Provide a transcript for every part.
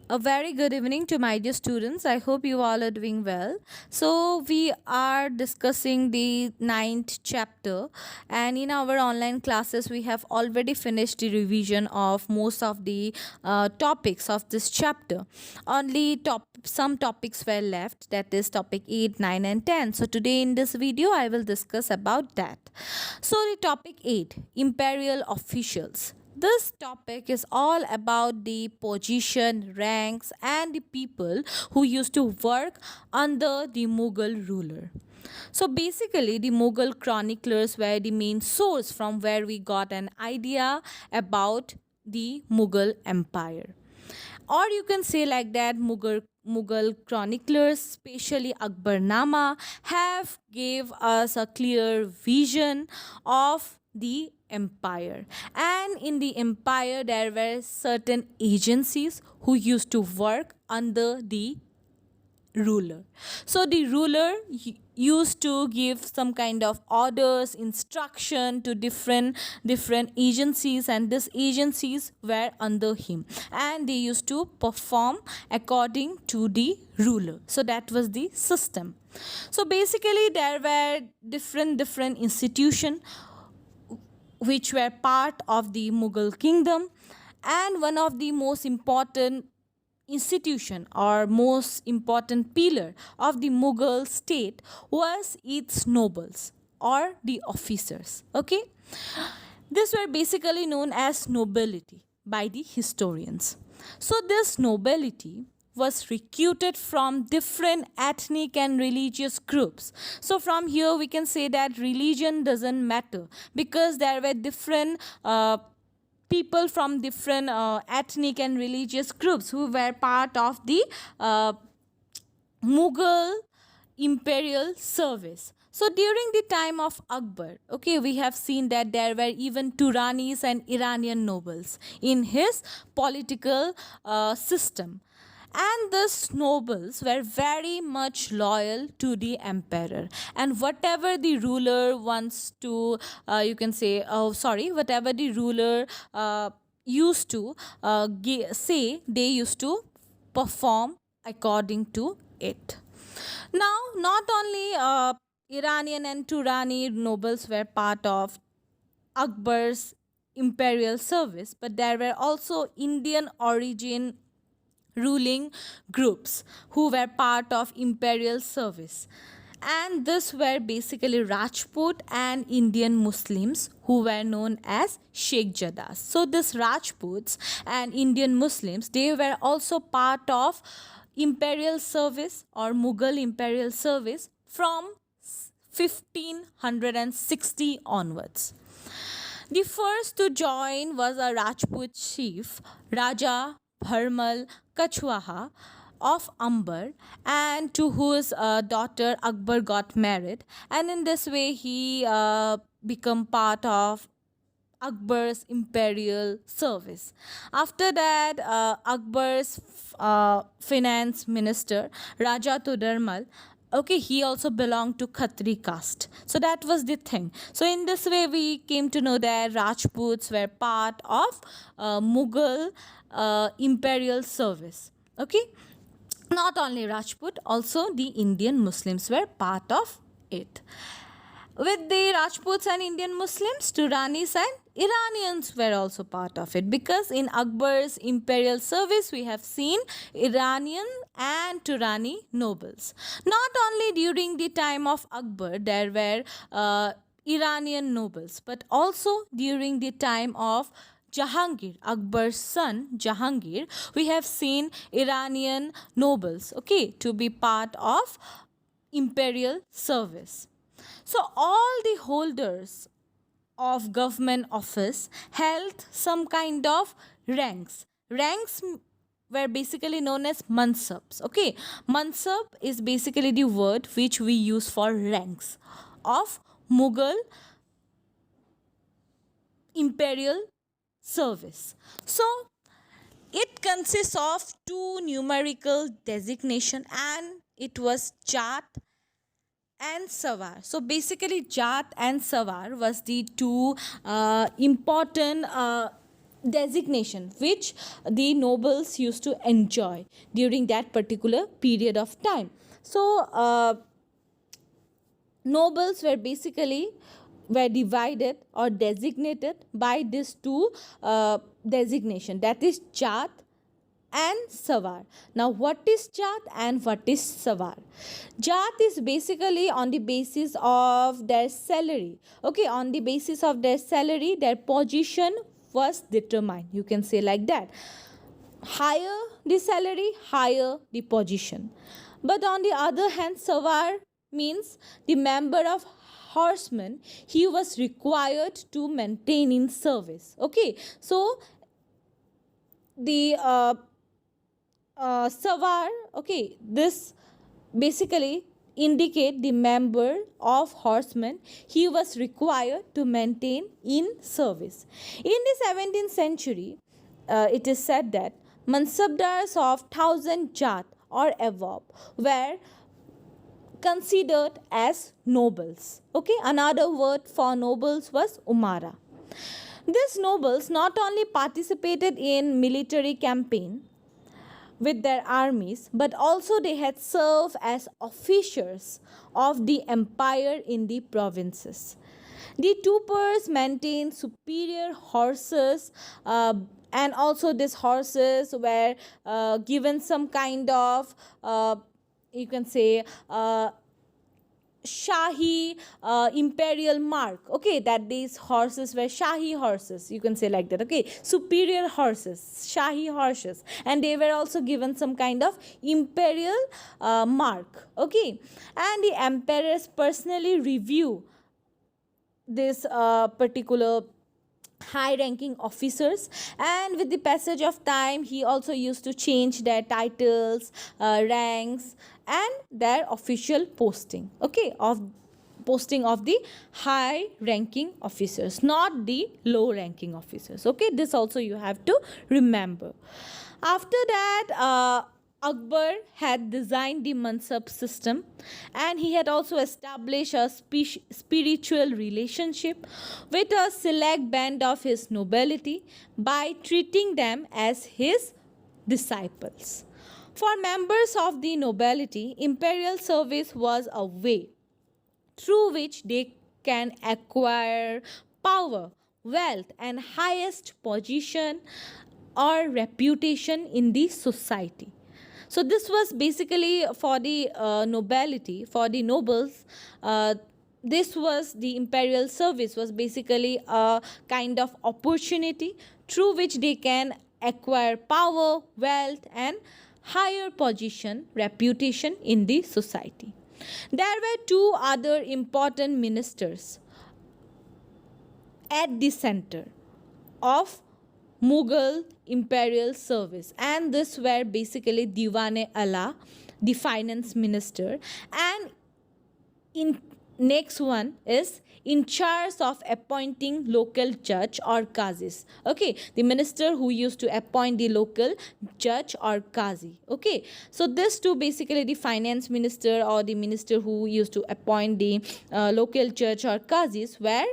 A very good evening to my dear students. I hope you all are doing well. So, we are discussing the ninth chapter, and in our online classes, we have already finished the revision of most of the topics of this chapter. Only some topics were left, that is, topic 8, 9, and 10. So, today in this video, I will discuss about that. So, the topic 8 Imperial Officials. This topic is all about the position, ranks, and the people who used to work under the Mughal ruler. So basically, the Mughal chroniclers were the main source from where we got an idea about the Mughal Empire. Or you can say like that, Mughal chroniclers, especially Akbarnama, have gave us a clear vision of the empire. And in the empire, there were certain agencies who used to work under the ruler. So the ruler used to give some kind of orders, instruction to different agencies, and these agencies were under him, and they used to perform according to the ruler. So that was the system. So basically there were different institutions which were part of the Mughal kingdom, and one of the most important institution or most important pillar of the Mughal state was its nobles or the officers. Okay, these were basically known as nobility by the historians. So this nobility was recruited from different ethnic and religious groups. So from here we can say that religion doesn't matter, because there were different people from different ethnic and religious groups who were part of the Mughal imperial service. So during the time of Akbar, okay, we have seen that there were even Turanis and Iranian nobles in his political system. And these nobles were very much loyal to the emperor. And whatever the ruler wants to, you can say, whatever the ruler used to say, they used to perform according to it. Now, not only Iranian and Turani nobles were part of Akbar's imperial service, but there were also Indian origin ruling groups who were part of imperial service. And this were basically Rajput and Indian Muslims who were known as Sheikh Jadas. So this Rajputs and Indian Muslims, they were also part of imperial service or Mughal imperial service from 1560 onwards. The first to join was a Rajput chief, Raja Bharmal Kachwaha of Amber, and to whose daughter Akbar got married. And in this way, he became part of Akbar's imperial service. After that, Akbar's finance minister, Raja Todarmal, okay, he also belonged to Khatri caste. So that was the thing. So in this way, we came to know that Rajputs were part of Mughal imperial service. Okay, not only Rajput, also the Indian Muslims were part of it. With the Rajputs and Indian Muslims, Turanis and Iranians were also part of it, because in Akbar's imperial service we have seen Iranian and Turani nobles. Not only during the time of Akbar there were Iranian nobles, but also during the time of Jahangir, Akbar's son Jahangir, we have seen Iranian nobles, okay, to be part of imperial service. So all the holders of government office held some kind of ranks. Ranks were basically known as mansabs. Okay, mansab is basically the word which we use for ranks of Mughal imperial service. So it consists of two numerical designation, and it was Jat and Savar. So basically, Jat and Savar was the two important designation which the nobles used to enjoy during that particular period of time. So nobles were basically were divided or designated by these two designation, that is jat and savar. Now what is jat and what is savar? Jat is basically on the basis of their salary. Okay, on the basis of their salary their position was determined, you can say like that. Higher the salary, higher the position. But on the other hand, savar means the member of horsemen he was required to maintain in service. Okay, so the savar, okay, this basically indicate the member of horsemen he was required to maintain in service. In the 17th century, it is said that mansabdars of 1000 jat or above were considered as nobles. Okay, another word for nobles was umara. These nobles not only participated in military campaign with their armies, but also they had served as officers of the empire in the provinces. The troopers maintained superior horses, and also these horses were given some kind of, you can say, Shahi imperial mark. Okay, that these horses were Shahi horses, you can say like that. Okay, superior horses, Shahi horses, and they were also given some kind of imperial mark. Okay, and the emperors personally review this particular high ranking officers, and with the passage of time he also used to change their titles, ranks, and their official posting, okay, of posting of the high ranking officers, not the low ranking officers. Okay, this also you have to remember. After that, Akbar had designed the Mansab system, and he had also established a spiritual relationship with a select band of his nobility by treating them as his disciples. For members of the nobility, imperial service was a way through which they can acquire power, wealth, and highest position or reputation in the society. So this was basically for the nobility, for the nobles. This was the imperial service was basically a kind of opportunity through which they can acquire power, wealth, and higher position, reputation in the society. There were two other important ministers at the center of Mughal imperial service, and this were basically Diwane Ala, the finance minister, and in next one is in charge of appointing local judge or qazis. Okay, the minister who used to appoint the local judge or qazi. Okay, so this two, basically the finance minister or the minister who used to appoint the local judge or qazis, were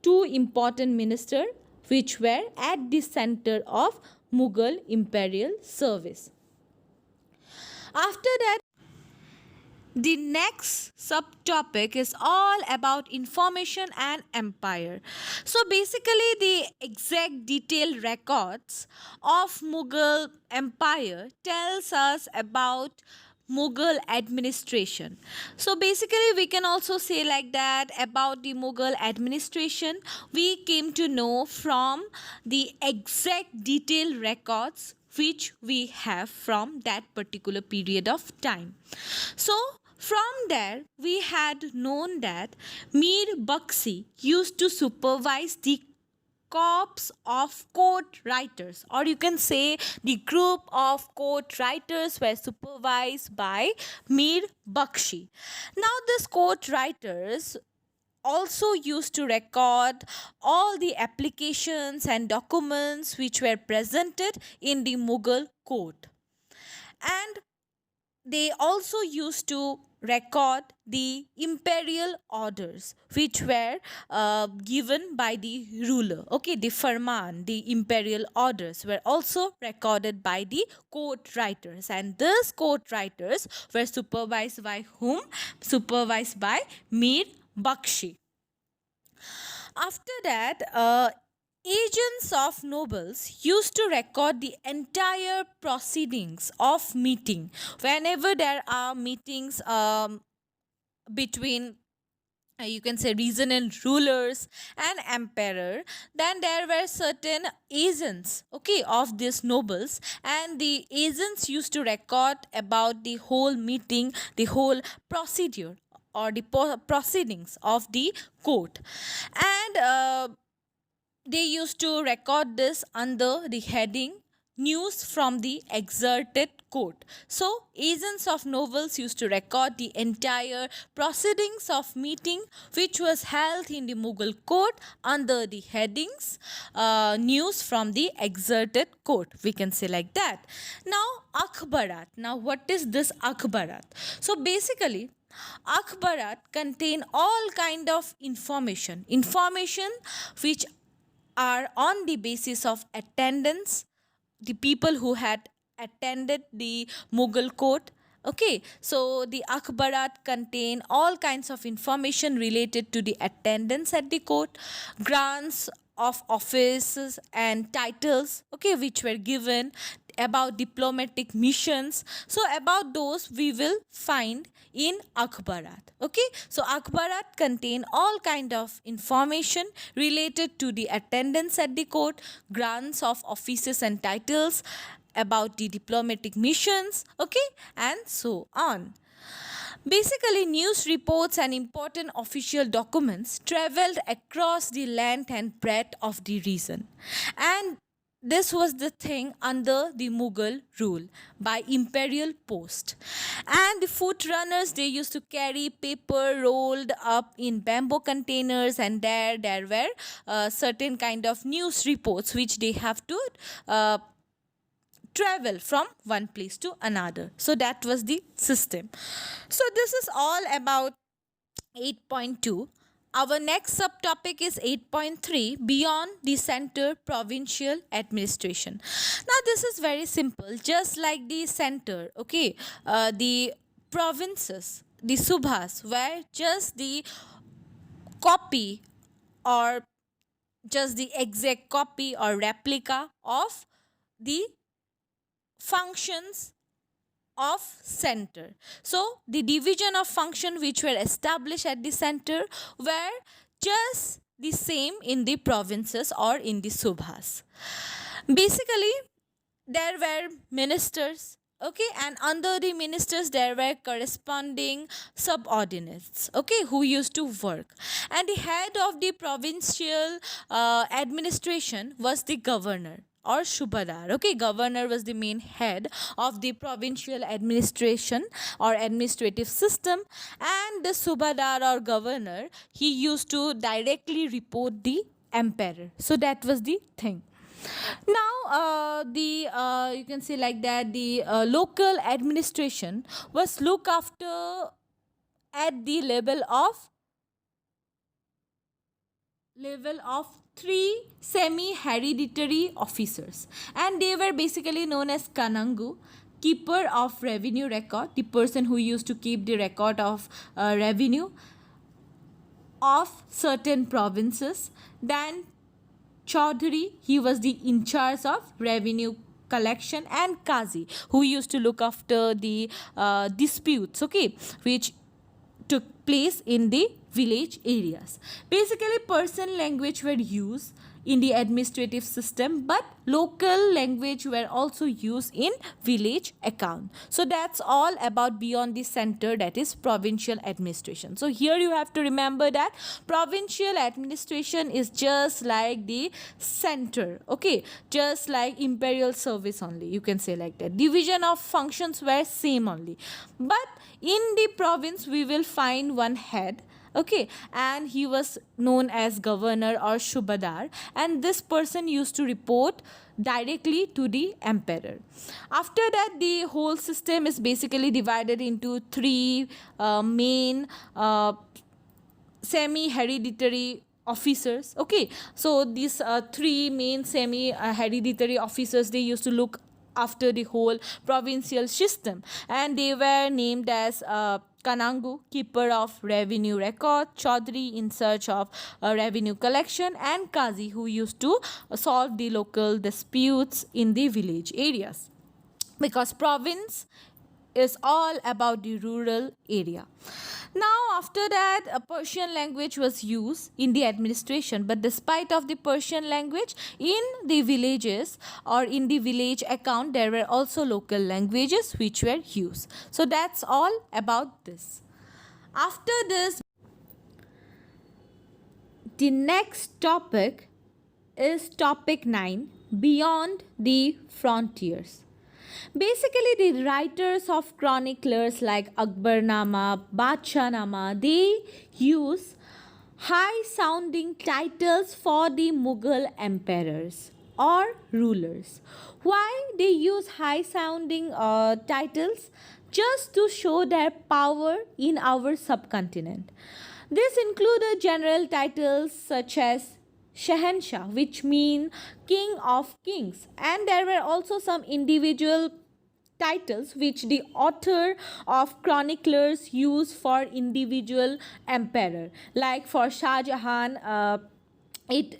two important minister which were at the center of Mughal imperial service. After that, the next subtopic is all about information and empire. So basically the exact detailed records of Mughal empire tells us about Mughal administration. So basically we can also say like that about the Mughal administration we came to know from the exact detailed records which we have from that particular period of time. So from there we had known that Mir Bakshi used to supervise the corps of court writers, or you can say the group of court writers were supervised by Mir Bakshi. Now these court writers also used to record all the applications and documents which were presented in the Mughal court, and they also used to record the imperial orders which were given by the ruler. Okay, the farman, the imperial orders were also recorded by the court writers, and these court writers were supervised by whom? Supervised by Mir Bakshi. After that, agents of nobles used to record the entire proceedings of meeting. Whenever there are meetings between you can say regional rulers and emperor, then there were certain agents, okay, of these nobles, and the agents used to record about the whole meeting, the whole procedure, or the proceedings of the court. And they used to record this under the heading news from the exerted court. So agents of nobles used to record the entire proceedings of meeting which was held in the Mughal court under the headings news from the exerted court, we can say like that. Now akhbarat. Now what is this akhbarat? So basically akhbarat contain all kind of information which are on the basis of attendance, the people who had attended the Mughal court. Okay, so the Akhbarat contain all kinds of information related to the attendance at the court, grants of offices and titles, okay, which were given, about diplomatic missions. So about those we will find in Akhbarat. Okay, so Akhbarat contain all kind of information related to the attendance at the court, grants of offices and titles, about the diplomatic missions, okay, and so on. Basically, news reports and important official documents traveled across the length and breadth of the region. And this was the thing under the Mughal rule by imperial post. And the foot runners, they used to carry paper rolled up in bamboo containers, and there were certain kind of news reports which they have to uh, travel from one place to another. So that was the system. So this is all about 8.2. Our next subtopic is 8.3, beyond the center provincial administration. Now this is very simple, just like the center, okay, the provinces, the subhas were just the copy, or just the exact copy or replica of the functions of center. So the division of function which were established at the center were just the same in the provinces or in the subhas. Basically, there were ministers, okay, and under the ministers there were corresponding subordinates, okay, who used to work, and the head of the provincial administration was the governor or Shubadar. Okay, governor was the main head of the provincial administration or administrative system, and the Subadar or governor, he used to directly report the emperor. So that was the thing. Now, the you can say like that, the local administration was looked after at the level of three semi hereditary officers, and they were basically known as Kanangu, keeper of revenue record, the person who used to keep the record of revenue of certain provinces. Then Chaudhary, he was the in charge of revenue collection, and Qazi, who used to look after the disputes, okay, which took place in the village areas. Basically, Persian language were used in the administrative system, but local language were also used in village account. So that's all about beyond the center, that is provincial administration. So here you have to remember that provincial administration is just like the center, okay, just like imperial service only, you can say like that. Division of functions were same only, but in the province we will find one head, Okay, and he was known as governor or shubadar, and this person used to report directly to the emperor. After that, the whole system is basically divided into three main semi hereditary officers. Okay, so these three main semi hereditary officers, they used to look after the whole provincial system, and they were named as Kanangu, keeper of revenue record, Chaudhry, in search of revenue collection, and Kazi, who used to solve the local disputes in the village areas, because province is all about the rural area. Now after that, a Persian language was used in the administration, but despite of the Persian language, in the villages or in the village account, there were also local languages which were used. So that's all about this. After this, the next topic is topic 9, beyond the frontiers. Basically, the writers of chroniclers like Akbarnama, Badshah-nama, they use high sounding titles for the Mughal emperors or rulers. Why they use high sounding titles? Just to show their power in our subcontinent. This included general titles such as Shahenshah, which mean king of kings, and there were also some individual titles which the author of chroniclers use for individual emperor, like for Shah Jahan, it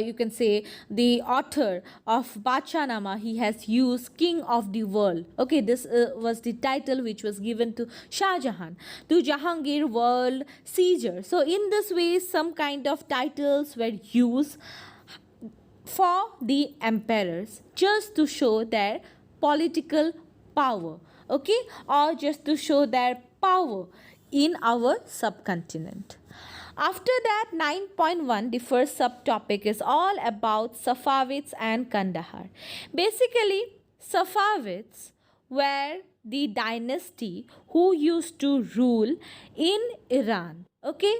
you can say the author of Badshah-nama, he has used king of the world. Okay, this was the title which was given to Shah Jahan. To Jahangir, world Caesar. So in this way, some kind of titles were used for the emperors, just to show their political power, okay, or just to show their power in our subcontinent. After that, 9.1, the first subtopic is all about Safavids and Kandahar. Basically, Safavids were the dynasty who used to rule in Iran, okay,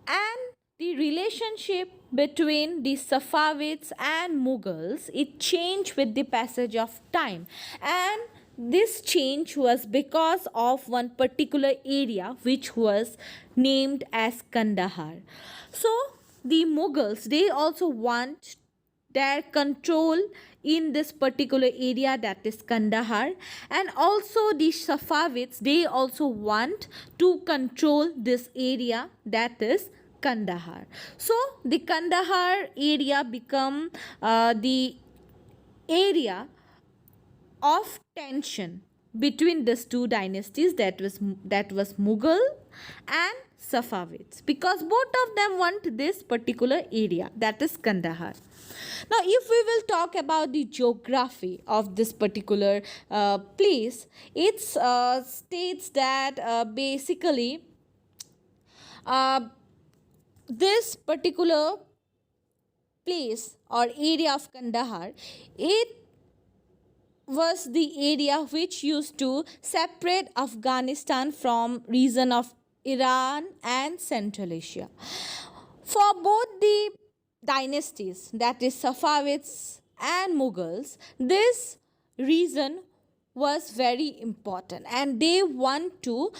and the relationship between the Safavids and Mughals, it changed with the passage of time, and this change was because of one particular area which was named as Kandahar. So the Mughals, they also want their control in this particular area, that is Kandahar, and also the Safavids, they also want to control this area, that is Kandahar. So the Kandahar area become the area of tension between these two dynasties, that was Mughal and Safavids, because both of them want this particular area, that is Kandahar. Now if we will talk about the geography of this particular place, it states that basically this particular place or area of Kandahar, it was the area which used to separate Afghanistan from region of Iran and Central Asia. For both the dynasties, that is Safavids and Mughals, this region was very important, and they want to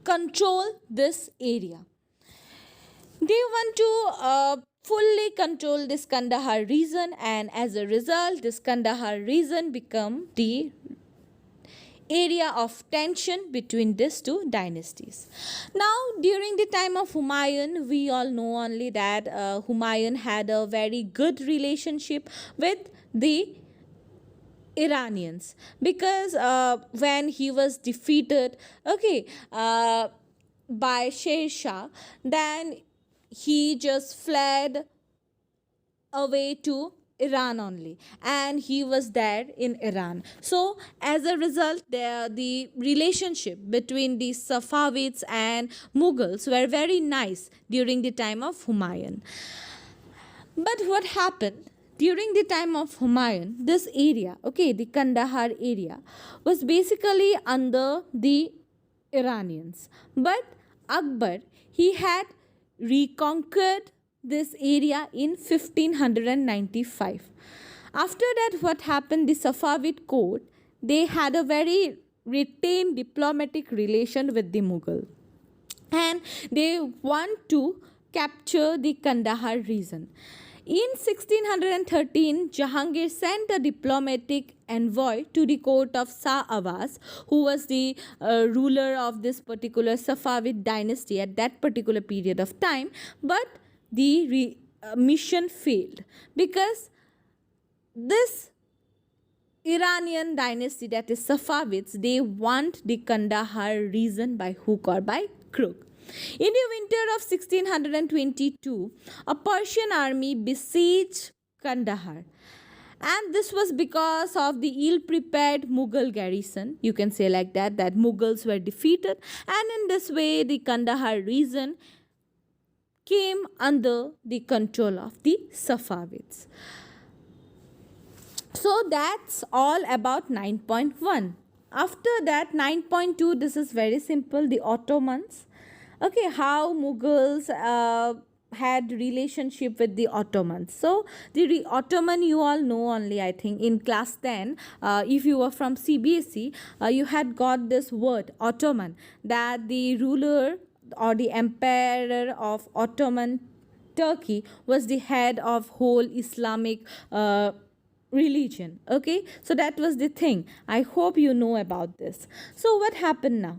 control this area. They want to fully control this Kandahar region, and as a result, this Kandahar region become the area of tension between these two dynasties. Now, during the time of Humayun, we all know only that Humayun had a very good relationship with the Iranians, because when he was defeated, okay, by Sher Shah, then he just fled away to Iran only, and he was there in Iran. So as a result, the relationship between the Safavids and Mughals were very nice during the time of Humayun. But what happened during the time of Humayun, this area, okay, the Kandahar area, was basically under the Iranians. But Akbar, he had reconquered this area in 1595. After that, what happened? The Safavid court, they had a very retained diplomatic relation with the Mughal, and they want to capture the Kandahar region. In 1613, Jahangir sent a diplomatic envoy to the court of Shah Abbas, who was the ruler of this particular Safavid dynasty at that particular period of time. But the mission failed because this Iranian dynasty, that is Safavids, they want the Kandahar region by hook or by crook. In the winter of 1622, a Persian army besieged Kandahar. And this was because of the ill-prepared Mughal garrison. You can say like that Mughals were defeated. And in this way, the Kandahar region came under the control of the Safavids. So that's all about 9.1. After that, 9.2, this is very simple, the Ottomans. Okay, how Mughals had relationship with the Ottomans. So the Ottoman, you all know only, I think, in class 10, if you were from CBSE, you had got this word Ottoman, that the ruler or the emperor of Ottoman Turkey was the head of whole Islamic religion. Okay, so that was the thing. I hope you know about this. So what happened now?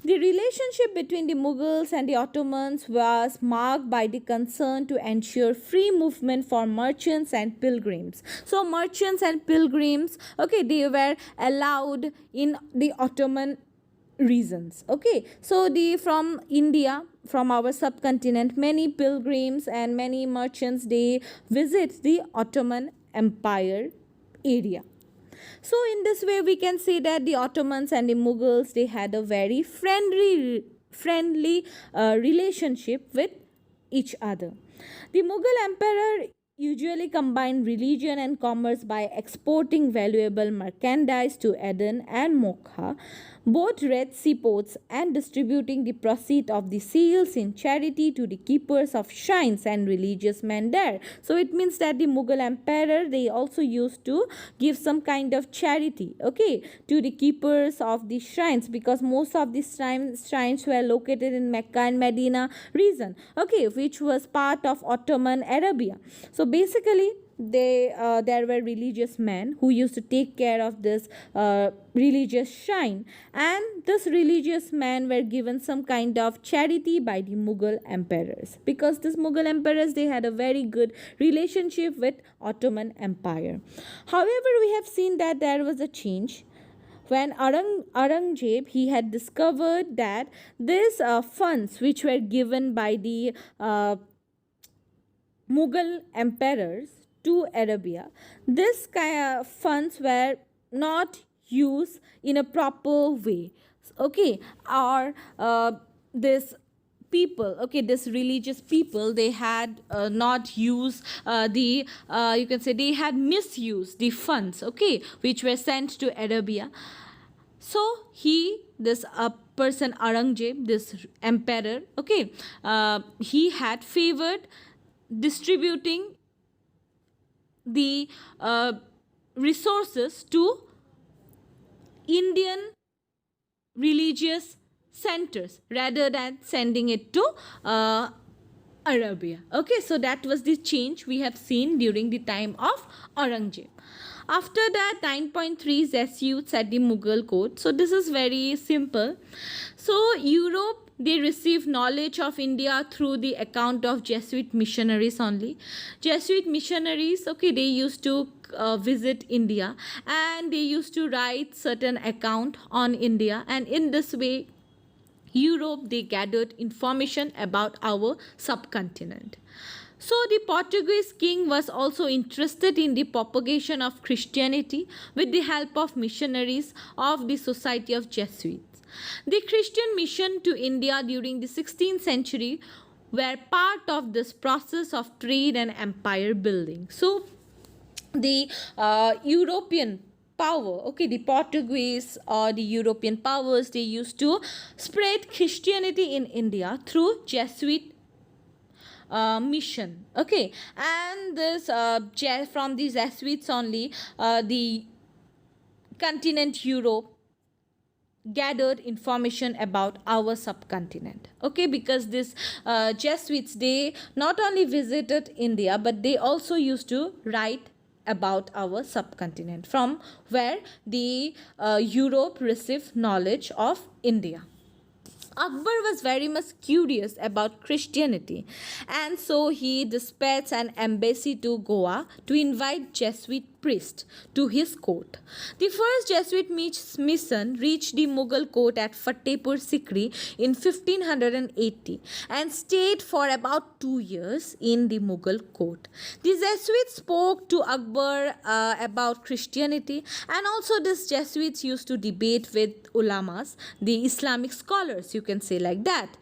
The relationship between the Mughals and the Ottomans was marked by the concern to ensure free movement for merchants and pilgrims. So merchants and pilgrims, okay, they were allowed in the Ottoman regions. Okay, so from India, from our subcontinent, many pilgrims and many merchants, they visit the Ottoman Empire area. So in this way, we can say that the Ottomans and the Mughals, they had a very friendly relationship with each other. The Mughal emperor usually combined religion and commerce by exporting valuable merchandise to Aden and Mocha, both Red Sea ports, and distributing the proceeds of the sales in charity to the keepers of shrines and religious men there. So it means that the Mughal emperor, they also used to give some kind of charity, okay, to the keepers of the shrines, because most of the shrines were located in Mecca and Medina region, okay, which was part of Ottoman Arabia. So basically, there were religious men who used to take care of this religious shrine, and this religious men were given some kind of charity by the Mughal emperors, because these Mughal emperors, they had a very good relationship with Ottoman Empire. However, we have seen that there was a change when Aurangzeb, he had discovered that these funds which were given by the Mughal emperors to Arabia, this kind of funds were not used in a proper way, okay, or this people, okay, this religious people, they had not used you can say they had misused the funds, okay, which were sent to Arabia. So this person Aurangzeb, this emperor, okay, he had favored distributing the resources to Indian religious centers rather than sending it to Arabia. Okay, so that was the change we have seen during the time of Aurangzeb. After that, 9.3 is Jesuits at the Mughal court. So this is very simple. So Europe, they received knowledge of India through the account of Jesuit missionaries only. Jesuit missionaries, okay, they used to visit India, and they used to write certain account on India, and in this way Europe, they gathered information about our subcontinent. So the Portuguese king was also interested in the propagation of Christianity with the help of missionaries of the Society of Jesuits. The Christian mission to India during the 16th century were part of this process of trade and empire building. So the European power. Okay, the Portuguese or the European powers, they used to spread Christianity in India through Jesuit mission. Okay, and this from these Jesuits only, the continent Europe gathered information about our subcontinent. Okay, because this Jesuits, they not only visited India, but they also used to write about our subcontinent, from where the Europe received knowledge of India. Akbar was very much curious about Christianity, and so he dispatched an embassy to Goa to invite Jesuit priests to his court. The first Jesuit mission reached the Mughal court at Fatehpur Sikri in 1580 and stayed for about 2 years in the Mughal court. The Jesuits spoke to Akbar about Christianity, and also these Jesuits used to debate with ulamas, the Islamic scholars, you can say like that.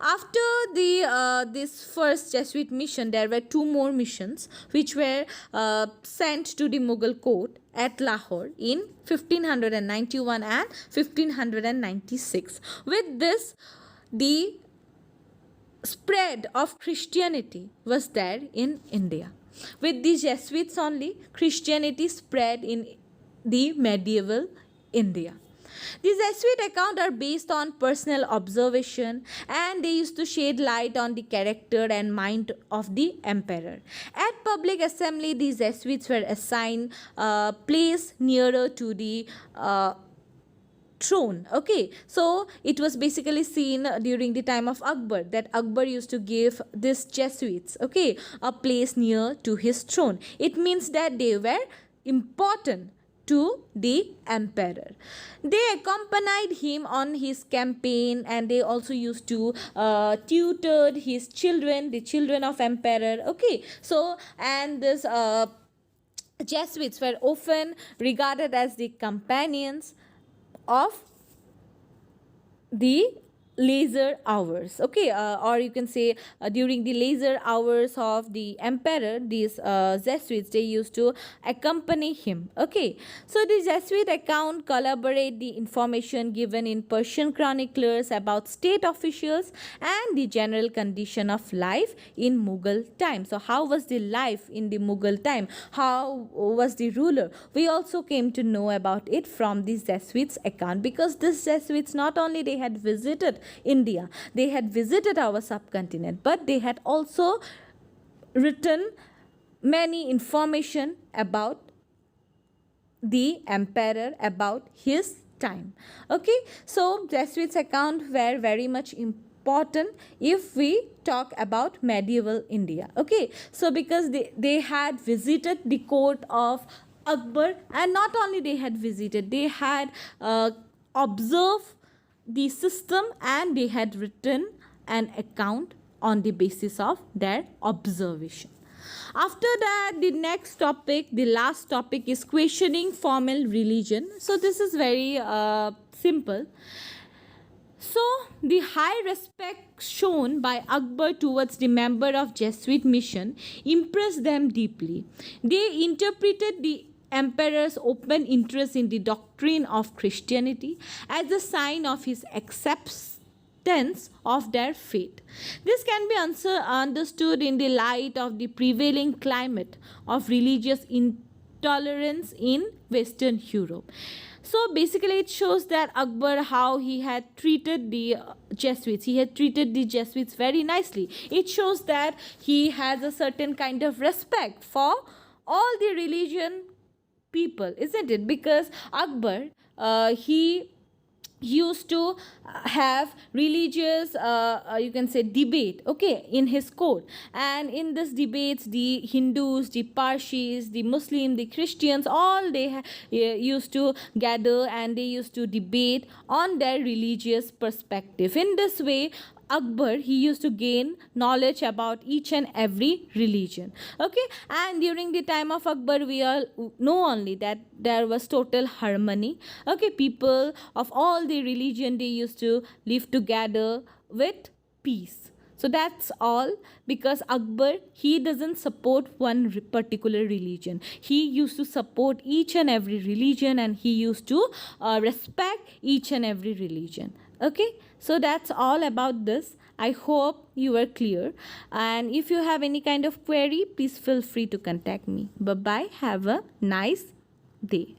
After the this first Jesuit mission, there were two more missions which were sent to the Mughal court at Lahore in 1591 and 1596. With this, the spread of Christianity was there in India. With the Jesuits only, Christianity spread in the medieval India. These Jesuit accounts are based on personal observation, and they used to shed light on the character and mind of the emperor. At public assembly, these Jesuits were assigned a place nearer to the throne. Okay, so it was basically seen during the time of Akbar that Akbar used to give these Jesuits, okay, a place near to his throne. It means that they were important to the emperor. They accompanied him on his campaign, and they also used to tutored his children, the children of emperor. Okay, so and this Jesuits were often regarded as the companions of the leisure hours. Okay, or you can say during the leisure hours of the emperor, these Jesuits, they used to accompany him. Okay, so the Jesuit account collaborate the information given in Persian chroniclers about state officials and the general condition of life in Mughal time. So how was the life in the Mughal time, how was the ruler? We also came to know about it from the Jesuits account, because these Jesuits, not only they had visited India, they had visited our subcontinent, but they had also written many information about the emperor, about his time. Okay, so Jesuits account were very much important if we talk about medieval India. Okay, so because they had visited the court of Akbar, and not only they had visited, they had observed the system, and they had written an account on the basis of their observation. After that, the next topic, the last topic, is questioning formal religion. So this is very simple. So the high respect shown by Akbar towards the member of Jesuit mission impressed them deeply. They interpreted the emperor's open interest in the doctrine of Christianity as a sign of his acceptance of their faith. This can be understood in the light of the prevailing climate of religious intolerance in Western Europe. So basically it shows that Akbar, how he had treated the Jesuits. He had treated the Jesuits very nicely. It shows that he has a certain kind of respect for all the religion people, isn't it? Because Akbar, he used to have religious you can say debate, okay, in his court, and in this debates the Hindus, the Parsis, the Muslim, the Christians, all they used to gather, and they used to debate on their religious perspective. In this way, Akbar, he used to gain knowledge about each and every religion. Okay, and during the time of Akbar, we all know only that there was total harmony. Okay, people of all the religion, they used to live together with peace. So that's all, because Akbar, he doesn't support one particular religion. He used to support each and every religion, and he used to respect each and every religion. Okay, so that's all about this. I hope you are clear, and if you have any kind of query, please feel free to contact me. Bye bye, have a nice day.